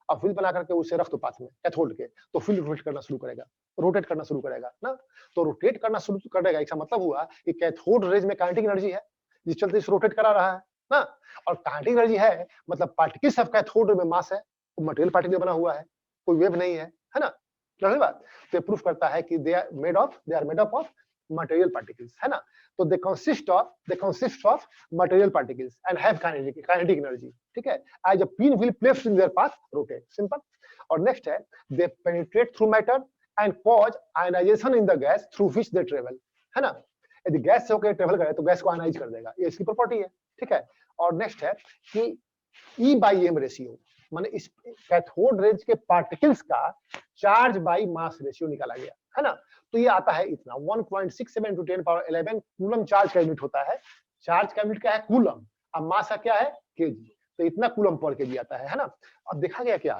अब व्हील बना करके उसे रख दो पाथ में कैथोड के, तो व्हील रोटेट करना शुरू करेगा, रोटेट करना शुरू करेगा ना। तो रोटेट करना शुरू करेगा, इसका मतलब हुआ कि कैथोड रेज में काइनेटिक एनर्जी है, जिस चलते इसे रोटेट करा रहा है ना। और काइनेटिक एनर्जी है मतलब पार्टिकल्स ऑफ कैथोड में मास है, वो मटेरियल पार्टिकल बना हुआ है, कोई वेव नहीं है ना। समझ बात, तो प्रूफ करता है कि they are made up of material particles, है ना। तो they consist of material particles and have kinetic energy, ठीक है। As a pin wheel placed in their path rotate. Simple. और नेक्स्ट है they penetrate through matter and cause ionization in the gas through which they travel, है ना। यदि gas से होकर travel करे तो गैस को आयनाइज कर देगा, ये इसकी प्रॉपर्टी है, ठीक है। और नेक्स्ट है कि E/M रेशियो, माने इस कैथोड रेज के पार्टिकल्स का चार्ज बाई मास रेशियो निकाला गया, है ना। तो ये आता है इतना 1.67 × 10⁻11 कूलम चार्ज का यूनिट होता है। चार्ज का यूनिट क्या है, कूलम, अब मास का क्या है, केजी, तो इतना कूलम पर केजी आता है ना। अब देखा गया क्या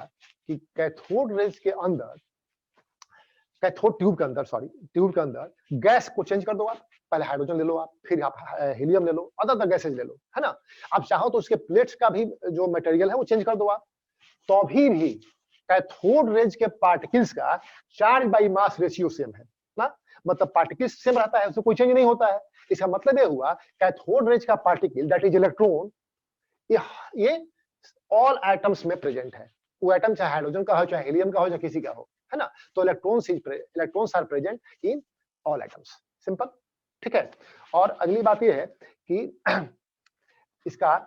कि कैथोड रेज के अंदर, कैथोड ट्यूब के अंदर गैस को चेंज कर दो आप, पहले हाइड्रोजन ले लो आप, फिर आप हीलियम ले लो, अदर गैसेज ले लो, है ना। आप चाहो तो उसके प्लेट्स का भी जो मटेरियल है वो चेंज कर दो आप, तो भी कैथोड रेज के पार्टिकल्स का charge by mass ratio same है ना, मतलब पार्टिकल्स सेम रहता है, उसमें कोई चेंज नहीं होता है। इसका मतलब ये हुआ कैथोड रेज का पार्टिकल दैट इज इलेक्ट्रॉन, ये ऑल एटम्स में प्रेजेंट है, वो एटम चाहे हाइड्रोजन का हो, चाहे हीलियम का हो, चाहे किसी का हो, है ना। तो electrons are present in all atoms. Simple, ठीक है। और अगली बात ये है कि इसका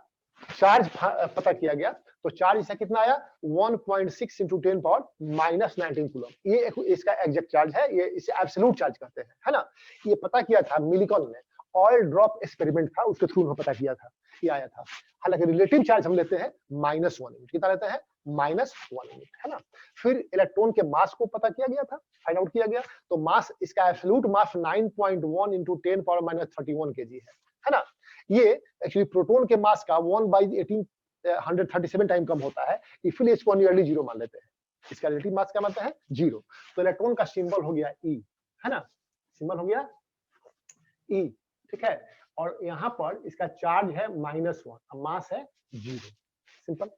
चार्ज पता किया गया, तो चार्ज इसका कितना आया 1.6 × 10⁻−19 कूलम, ये इसका एग्जैक्ट चार्ज है, ये इसे एब्सोल्यूट चार्ज कहते हैं, है ना। ये पता किया था मिलिकॉन ने, ऑयल ड्रॉप एक्सपेरिमेंट था, उसके थ्रू उन्होंने पता किया था, ये आया था। हालांकि रिलेटिव चार्ज हम लेते हैं -1 यूनिट, कितना लेते हैं -1 यूनिट, है ना। फिर इलेक्ट्रॉन के मास को पता किया गया था, फाइंड आउट किया गया, तो मास इसका एब्सोल्यूट मास 9.1 × 10⁻−31 केजी है ना। ये एक्चुअली प्रोटॉन के मास का 1/1837 टाइम कम होता है, इसलिए इसको नियरली 0 मान लेते हैं। इसका रिलेटिव मास क्या मानते हैं, 0। तो इलेक्ट्रॉन का सिंबल हो गया E, है ना, सिंबल हो गया E, ठीक है। और यहाँ पर इसका चार्ज है -1, मास है 0। सिंपल,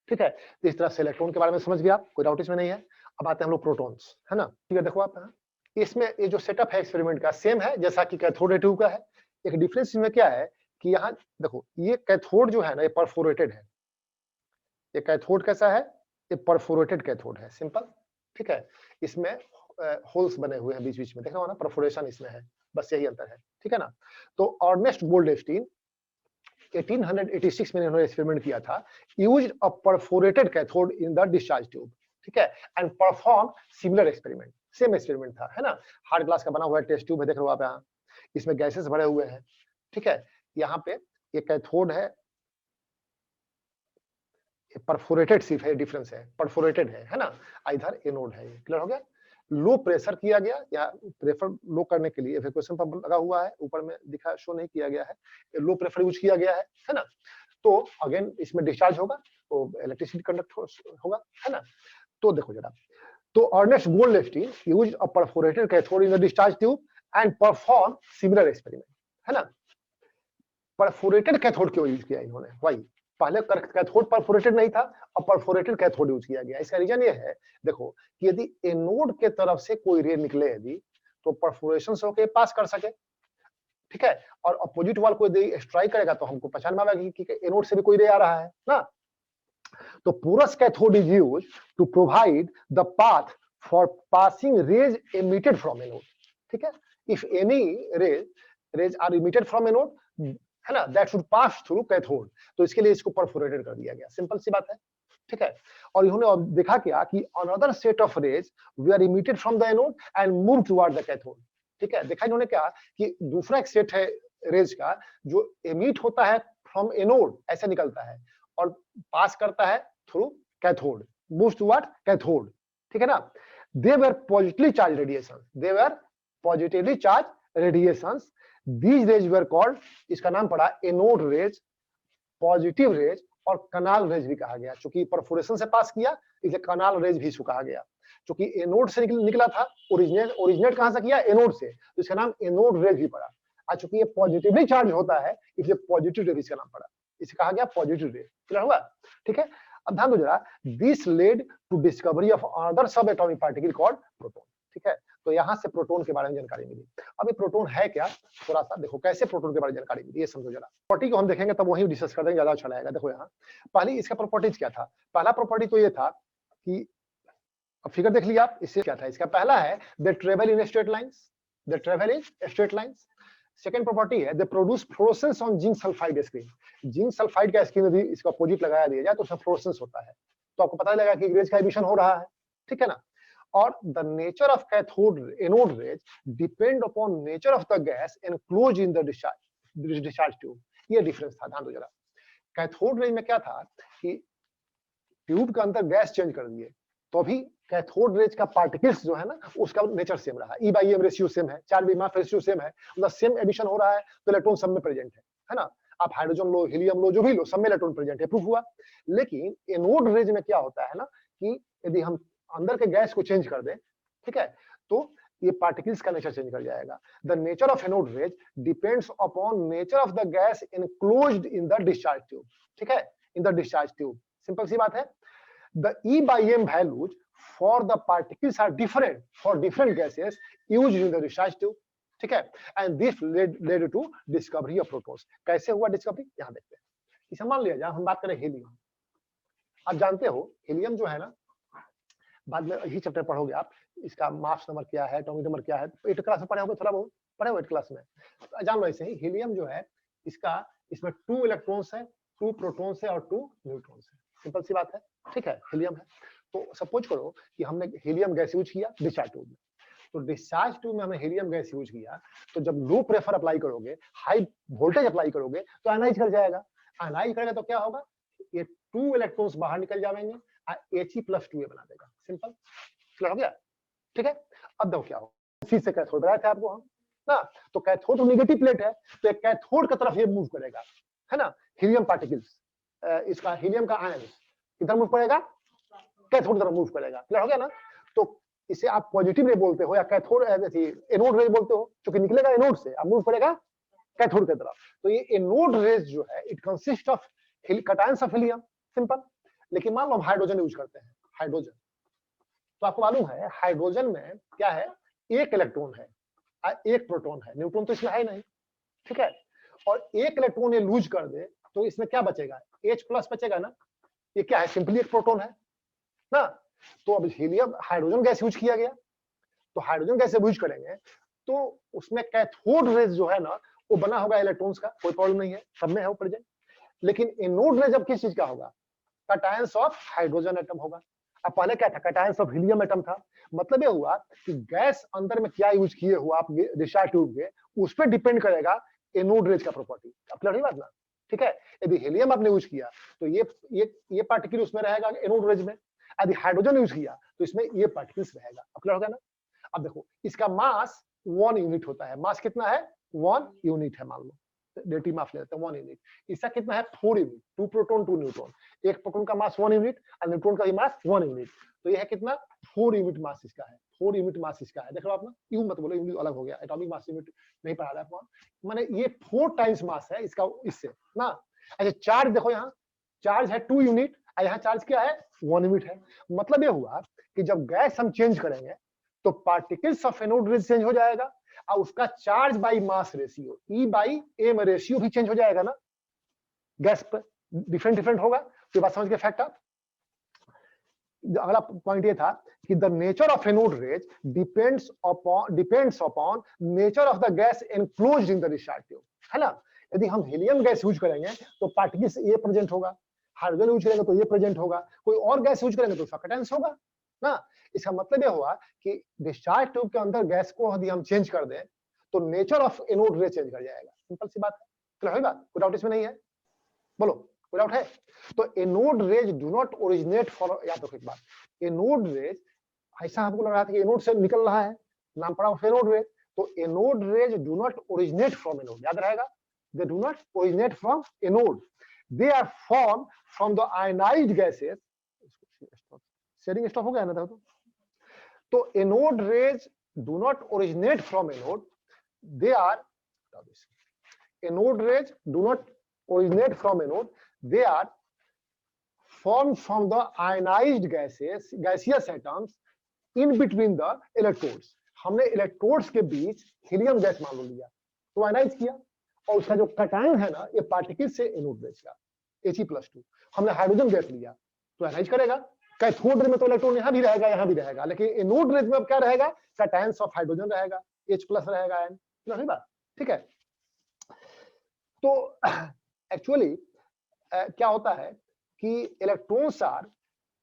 ठीक है। तो इस तरह से इलेक्ट्रॉन के बारे में समझ गया आप, कोई डाउट इसमें नहीं है। अब आते हैं हम लोग प्रोटॉन्स, है ना। ठीक है, देखो आप इसमें ये जो सेटअप है एक्सपेरिमेंट का सेम है जैसा कि कैथोड रे ट्यूब का है। एक डिफरेंस इसमें क्या है कि यहाँ देखो ये कैथोड जो है ना, ये परफोरेटेड है। ये कैथोड कैसा है, ये परफोरेटेड कैथोड है। सिंपल, ठीक है, इसमें होल्स बने हुए हैं बीच बीच में, देख रहे हो ना, परफोरेशन इसमें है, बस यही अंतर है, ठीक है ना। तो अर्नेस्ट गोल्डस्टीन 1886 में इन्होंने एक्सपेरिमेंट किया था, used a perforated cathode in the discharge tube, ठीक है, and perform similar experiment, same experiment था, है ना। हार्ड ग्लास का बना हुआ टेस्ट ट्यूब है, देख रहे हो आप यहाँ, इसमें गैसेस भरे हुए हैं, ठीक है, यहाँ पे ये कैथोड है, परफोरेटेड सिर्फ है, डिफरेंस है, परफोरेटेड है ना, इधर एनोड है, क्लियर हो गया। लो प्रेशर किया गया, या प्रेशर लो करने के लिए इवैक्यूएशन पंप लगा हुआ है, ऊपर में दिखा शो नहीं किया गया है, लो प्रेशर यूज किया गया है ना। तो अगेन इसमें डिस्चार्ज होगा, तो इलेक्ट्रिसिटी कंडक्ट होगा, है ना। तो देखो जरा, तो Ernest Goldstein used a perforated cathode in the discharge tube and perform similar experiment, है ना। परफोरेटेड कैथोड क्यों यूज किया इन्होंने, वही पहले कैथोड परफोरेटेड नहीं था, अब परफोरेटेड कैथोड यूज किया गया। इसका रीजन ये है, देखो, कि यदि एनोड के तरफ से कोई रे निकले यदि, तो परफोरेशन से होकर पास कर सके, ठीक है, और अपोजिट वाल को यदि स्ट्राइक करेगा तो हमको पहचान में आएगा कि एनोड से भी कोई रे आ रहा है ना। तो porous cathode is used to provide the path for passing rays emitted from anode, ठीक है। If any rays are emitted from anode, है ना, that should pass through cathode, तो इसके लिए इसको परफोरेटेड कर दिया गया, सिंपल सी बात है, ठीक है। और इन्होंने देखा क्या कि another set of rays were emitted from the anode and moved toward the cathode, ठीक है। देखा इन्होंने क्या कि दूसरा एक सेट है रेज का जो एमिट होता है फ्रॉम एनोड, ऐसे निकलता है और पास करता है through cathode, moves toward cathode, ठीक है ना। They were positively charge radiation, they were positively charge radiations, these rays were called, इसका नाम पड़ा एनोड रेज, पॉजिटिव रेज और कनाल रेज भी कहा गया, क्योंकि परफोरेशन से पास किया इसलिए कनाल रेज भी इसको कहा गया, क्योंकि एनोड से निकला था, ओरिजिनेट कहां से किया, एनोड से, तो इसका नाम एनोड रेज भी पड़ा। चूंकि ये पॉजिटिवली चार्ज होता है इसलिए पॉजिटिव रेज इसका नाम पड़ा, इसे कहा गया पॉजिटिव रे, क्लियर हुआ, ठीक है। अब ध्यान दो जरा, this led to discovery of another sub atomic particle called proton, ठीक है। तो यहां से प्रोटॉन के बारे में जानकारी मिली। अब ये प्रोटॉन है क्या, थोड़ा सा देखो कैसे प्रोटॉन के बारे में जानकारी मिली, ये समझो जरा। प्रॉपर्टी को हम देखेंगे तब वही डिस्कस कर देंगे, ज्यादा अच्छा लगेगा। देखो यहाँ पहले इसका प्रॉपर्टीज क्या था, पहला प्रॉपर्टी तो ये था कि, अब फिगर देख लिया आप, इससे क्या था, इसका पहला है they travel in straight lines, they travel in straight lines. Second property है they produce fluorescence on zinc sulphide screen, zinc sulphide का स्क्रीन यदि इसका अपोजिट लगाया दिया जाए तो उसमें फ्लोरोसेंस होता है, तो आपको पता लगेगा कि रेज का एमिशन हो रहा है, ठीक है ना। और the nature of cathode anode rays depend upon nature of the gas enclose in the discharge tube, ये डिफरेंस था, ध्यान दो जरा। कैथोड रेज में क्या था कि ट्यूब के अंदर गैस चेंज कर दिए तो भी कैथोड रेज का पार्टिकल्स जो है ना उसका नेचर सेम रहा, E/M रेशियो सेम है, चार्ज मास रेशियो सेम है, मतलब सेम एडिशन हो रहा है, तो इलेक्ट्रॉन सब में प्रेजेंट है ना। आप हाइड्रोजन लो, हीलियम लो, जो भी लो, सब में इलेक्ट्रॉन प्रेजेंट है, प्रूफ हुआ। लेकिन एनोड रेज में क्या होता है ना कि यदि हम अंदर के गैस को चेंज कर दें, ठीक है, तो ये पार्टिकल्स का नेचर चेंज कर जाएगा। The nature of anode rays depends upon nature of the gas enclosed in the discharge tube, ठीक है, in the discharge tube, simple सी बात है। The E/M values for the particles are different for different gases used in the discharge tube, ठीक है, and this led to discovery of protons। कैसे हुआ discovery, यहाँ देखते हैं। इसे मान लिया जाए हम बात करें हीलियम, आप जानते हो हीलियम जो है ना, बाद में यही चैप्टर पढ़ोगे आप, इसका मास नंबर क्या है, एटॉमिक नंबर क्या है, 8th क्लास में पढ़े होगे, थोड़ा बहुत पढ़े हो 8th क्लास में, जान लो। ऐसे ही हीलियम जो है इसका, इसमें 2 इलेक्ट्रॉन्स है, 2 प्रोटॉन्स है और 2 न्यूट्रॉन्स है, सिंपल सी बात है, ठीक है, हीलियम है। तो सपोज करो कि हमने हीलियम गैस यूज किया डिस्चार्ज ट्यूब में, तो डिस्चार्ज ट्यूब में हमने हीलियम गैस यूज किया, तो जब लो प्रेशर अप्लाई करोगे, हाई वोल्टेज अप्लाई करोगे तो आयनाइज कर जाएगा, आयनाइज करेगा तो क्या होगा, ये 2 इलेक्ट्रॉन्स बाहर निकल जाएंगे, He+2a बना देगा, सिंपल, क्लियर हो गया, ठीक है। अब देखो क्या हो, इसी से कैथोड बनाए थे आपको हम ना, तो कैथोड नेगेटिव प्लेट है, तो एक कैथोड की तरफ ये मूव करेगा, है ना, हीलियम पार्टिकल्स, इसका हीलियम का आयन किधर मूव करेगा, कैथोड की तरफ मूव करेगा, क्लियर हो गया ना। तो इसे आप पॉजिटिव रे बोलते हो या कैथोड एनोड रे बोलते हो, क्योंकि निकलेगा एनोड से, अब मूव करेगा कैथोड की तरफ। तो ये एनोड रेज जो है it consist of cations of helium, simple. लेकिन मान लो हम हाइड्रोजन यूज करते हैं, हाइड्रोजन, तो आपको मालूम है हाइड्रोजन में क्या है, एक इलेक्ट्रॉन है, एक प्रोटॉन है, न्यूट्रॉन तो इसमें है नहीं, ठीक है। और एक इलेक्ट्रॉन ये लूज कर दे तो इसमें क्या बचेगा, H+ बचेगा ना, ये क्या है, सिंपली एक प्रोटॉन है ना। तो अब हीलियम हाइड्रोजन गैस यूज किया गया, तो हाइड्रोजन गैस जब यूज करेंगे तो उसमें कैथोड रेज जो है ना वो बना होगा इलेक्ट्रॉन्स का, कोई प्रॉब्लम नहीं है, सब में है वो प्रेजेंट। लेकिन एनोड रेज अब किस चीज का होगा? कैटायंस ऑफ हाइड्रोजन एटम होगा। अब पहले क्या था? कैटायंस ऑफ हीलियम एटम था। मतलब ये हुआ कि गैस अंदर में क्या यूज किए हुआ आप डिस्चार्ज ट्यूब के, उस पर डिपेंड करेगा एनोड रेज का प्रॉपर्टी। अब क्लियर हुई बात ना? ठीक है, यदि हीलियम आपने यूज किया तो ये पार्टिकल उसमें रहेगा एनोड रेज में, यदि हाइड्रोजन यूज किया तो इसमें ये पार्टिकल्स रहेगा। अब क्लियर हो गया ना? अब देखो इसका मास 1 यूनिट होता है। मास कितना है? 1 यूनिट है, मान लो डेटी मास लेते हैं 1 यूनिट। इसका कितना है? 4 यूनिट, 2 प्रोटॉन 2 न्यूट्रॉन। एक प्रोटॉन का मास 1 यूनिट और न्यूट्रॉन का मास 1 यूनिट। तो ये है कितना? 4 यूनिट मास इसका है। 4 यूनिट मास इसका है। देख लो आप ना, यू मत बोलो, यूनिट अलग हो गया, एटॉमिक मास यूनिट नहीं पढ़ा रहा है। माने ये 4 टाइम्स मास है इसका इससे ना। अच्छा चार्ज देखो, यहाँ चार्ज है 2 यूनिट और यहाँ चार्ज क्या है? 1 यूनिट है। मतलब ये हुआ कि जब गैस हम चेंज करेंगे तो particles of anode rays change हो जाएगा और उसका charge by mass ratio, E by M ratio भी चेंज हो जाएगा ना। गैस पर डिफरेंट डिफरेंट होगा। तो बात समझ के फैक्ट आप। अगला पॉइंट ये था कि the nature of anode rays depends upon nature of the gas enclosed in the discharge tube, है ना। यदि हम हीलियम गैस यूज करेंगे तो पार्टिकल्स ये प्रेजेंट होगा, हाइड्रोजन यूज करेंगे तो ये प्रेजेंट होगा, कोई और गैस यूज करेंगे तो उसका कैटायंस होगा ना। इसका मतलब यह हुआ कि डिस्चार्ज ट्यूब के अंदर गैस को यदि हम चेंज कर दें तो nature of anode rays change कर जाएगा। सिंपल सी बात है, क्लियर हुई बात? कोई डाउट इसमें नहीं है? बोलो, कोई डाउट है? तो anode rays do not originate from, याद रखो एक बात, एनोड रेज ऐसा हमको लग रहा था कि एनोड से निकल रहा है, नाम पड़ा एनोड रेज। तो anode rays do not originate from anode, याद रहेगा, they do not originate from anode, they are form from the ionized gases. Sharing stop हो गया ना? तो anode rays do not originate from anode, they are, anode rays do not originate from anode, they are formed from the ionized gaseous atoms in between the electrodes। हमने electrodes के बीच helium gas मान लो लिया तो ionise किया और उसका जो cation है ना ये पार्टिकल से एनोड रेज का He+2। हमने हाइड्रोजन गैस लिया तो आयनाइज करेगा। कैथोड में तो इलेक्ट्रॉन यहाँ भी रहेगा यहाँ भी रहेगा, लेकिन एनोड रेज में अब क्या रहेगा? कैटायंस ऑफ हाइड्रोजन रहेगा, H+ रहेगा आयन। नहीं बात? ठीक है। तो एक्चुअली क्या होता है कि electrons are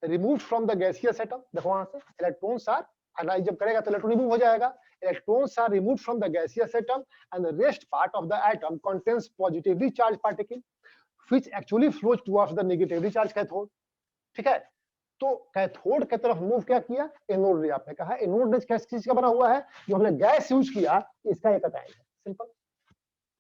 removed from the gaseous atom. देखो वहां से इलेक्ट्रॉन्स आर एनालाइज जब करेगा तो इलेक्ट्रॉन रिमूव हो जाएगा। Electrons are removed from the gaseous atom and the rest part of the atom contains positively charge particle which actually flows towards the negatively charge cathode. ठीक है, तो cathode की तरफ मूव क्या किया? एनोड रे। आपने कहा एनोड रे किस चीज का बना हुआ है? जो हमने गैस यूज किया इसका एक कैटायन है। सिंपल,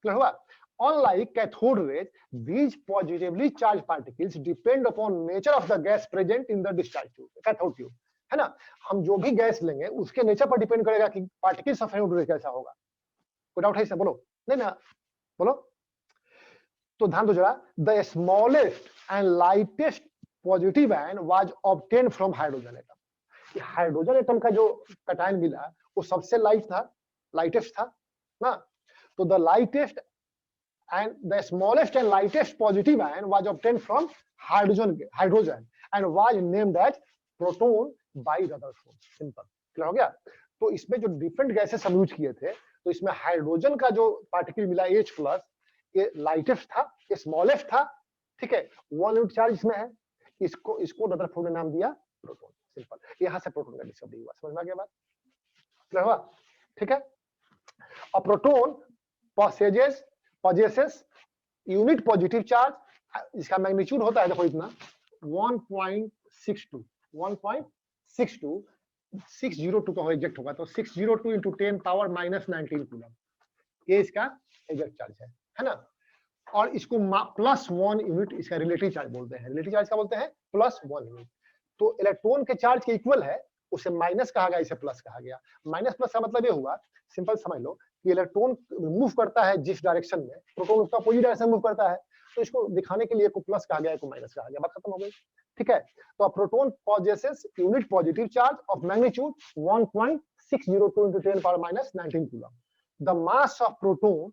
क्लियर हुआ? Unlike cathode rays, these positively charged particles depend upon nature of the gas present in the discharge tube, cathode tube, है ना। हम जो भी गैस लेंगे उसके नेचर पर डिपेंड करेगा कि पार्टिकल्स ऑफ एनोड रेज कैसा होगा। कोई डाउट है इससे? बोलो, नहीं ना? बोलो। तो ध्यान दो जरा, the smallest and lightest positive ion was obtained from hydrogen atom. Hydrogen atom का जो कैटायन मिला वो सबसे लाइट था, लाइटेस्ट था ना। तो the lightest and the smallest and lightest positive ion was obtained from hydrogen and was named as proton by Rutherford। Simple, clear हो गया? तो इसमें जो डिफरेंट गैसेस हम यूज किए थे तो इसमें हाइड्रोजन का जो पार्टिकल मिला H+, ये लाइटेस्ट था, ये स्मॉलेस्ट था। ठीक है, 1 यूनिट चार्ज इसमें है। इसको रदरफोर्ड ने नाम दिया प्रोटॉन। सिंपल, यहाँ से प्रोटॉन का डिस्कवरी हुआ। समझ में आ गया बात? क्लियर हुआ? ठीक है। और proton possesses unit positive charge, इसका मैग्नीट्यूड होता है देखो इतना 1.62 602 का एग्जैक्ट होगा तो 602 into 10 पावर -19 कूलम, ये इसका एग्जैक्ट चार्ज है ना। और इसको +1 यूनिट इसका रिलेटिव चार्ज बोलते हैं। रिलेटिव चार्ज क्या बोलते हैं? +1 यूनिट। तो इलेक्ट्रॉन के चार्ज के इक्वल है, उसे माइनस कहा गया, इसे प्लस कहा गया। माइनस प्लस का मतलब ये हुआ, सिंपल समझ लो कि इलेक्ट्रॉन मूव करता है जिस डायरेक्शन में, प्रोटॉन उसका अपोजिट डायरेक्शन मूव करता है, तो इसको दिखाने के लिए को प्लस कहा गया, को माइनस कहा गया, बात खत्म हो गई। ठीक है, तो proton possesses unit positive charge of magnitude 1.602 into 10 power -19 coulomb. The mass of proton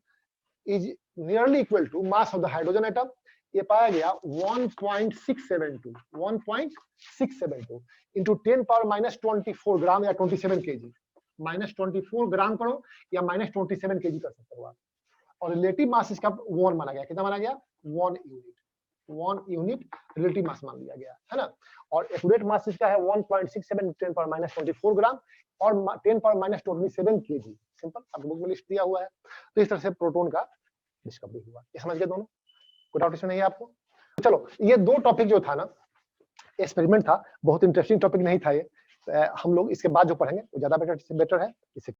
is nearly equal to mass of the hydrogen atom ये पाया गया 1.672 इंटू 10 पावर माइनस 24 ग्राम या 27 केजी, माइनस 24 ग्राम करो या माइनस 27 केजी कर सकते हो आप। और रिलेटिव मास इसका 1 माना गया, कितना माना गया 1 यूनिट रिलेटिव मास मान लिया गया है ना। और एक्यूरेट मास इसका है 1.67 10 पावर माइनस 24 ग्राम और 10 पावर माइनस 27 केजी। सिंपल, आपको बुक में लिस्ट दिया हुआ है। तो इस तरह से प्रोटॉन का डिस्कवरी हुआ। ये समझ गए दोनों, कोई डाउट इसमें नहीं है आपको? चलो, ये दो टॉपिक जो था ना, एक्सपेरिमेंट था, बहुत इंटरेस्टिंग टॉपिक नहीं था ये। हम लोग इसके बाद जो पढ़ेंगे वो ज्यादा बेटर है। इसे